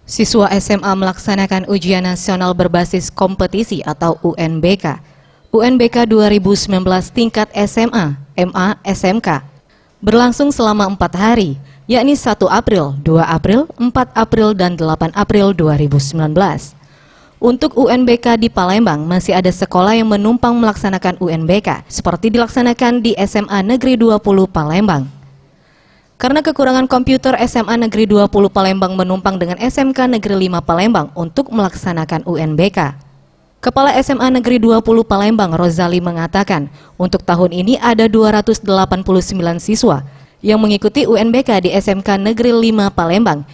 Siswa SMA melaksanakan ujian nasional berbasis kompetisi atau UNBK. UNBK 2019 tingkat SMA, MA, SMK. Berlangsung selama 4 hari, yakni 1 April, 2 April, 4 April, dan 8 April 2019. Untuk UNBK di Palembang, masih ada sekolah yang menumpang melaksanakan UNBK, seperti dilaksanakan di SMA Negeri 20 Palembang. Karena kekurangan komputer, SMA Negeri 20 Palembang menumpang dengan SMK Negeri 5 Palembang untuk melaksanakan UNBK. Kepala SMA Negeri 20 Palembang, Rozali, mengatakan, untuk tahun ini ada 289 siswa yang mengikuti UNBK di SMK Negeri 5 Palembang,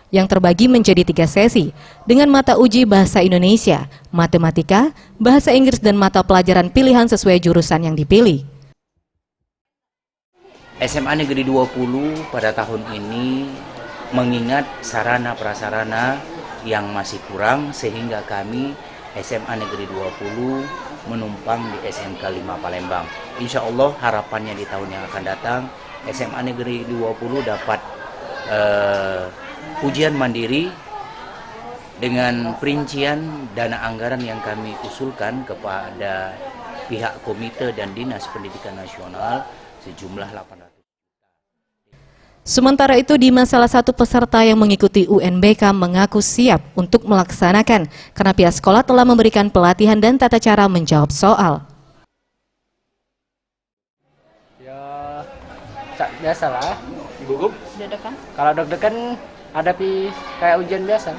yang terbagi menjadi 3 sesi, dengan mata uji Bahasa Indonesia, Matematika, Bahasa Inggris, dan mata pelajaran pilihan sesuai jurusan yang dipilih. SMA Negeri 20 pada tahun ini mengingat sarana prasarana yang masih kurang, sehingga kami SMA Negeri 20 menumpang di SMK 5 Palembang. Insya Allah harapannya di tahun yang akan datang SMA Negeri 20 dapat ujian mandiri dengan perincian dana anggaran yang kami usulkan kepada pihak komite dan Dinas Pendidikan Nasional sejumlah 800. Sementara itu, salah satu peserta yang mengikuti UNBK mengaku siap untuk melaksanakan karena pihak sekolah telah memberikan pelatihan dan tata cara menjawab soal. Ya, biasalah. Gugup? Deg-degan? Kalau deg-degan hadapi kayak ujian biasa.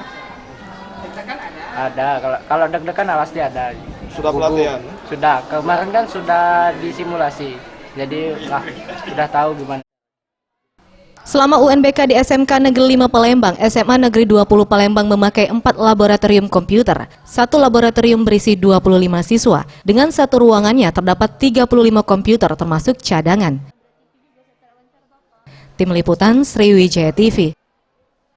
Deg-degan ada? Ada. Kalau deg-degan pasti ada. Sudah pelatihan? Sudah. Kemarin kan sudah disimulasi. Jadi sudah tahu gimana. Selama UNBK di SMK Negeri 5 Palembang, SMA Negeri 20 Palembang memakai 4 laboratorium komputer. 1 laboratorium berisi 25 siswa. Dengan 1 ruangannya terdapat 35 komputer termasuk cadangan. Tim Liputan Sriwijaya TV.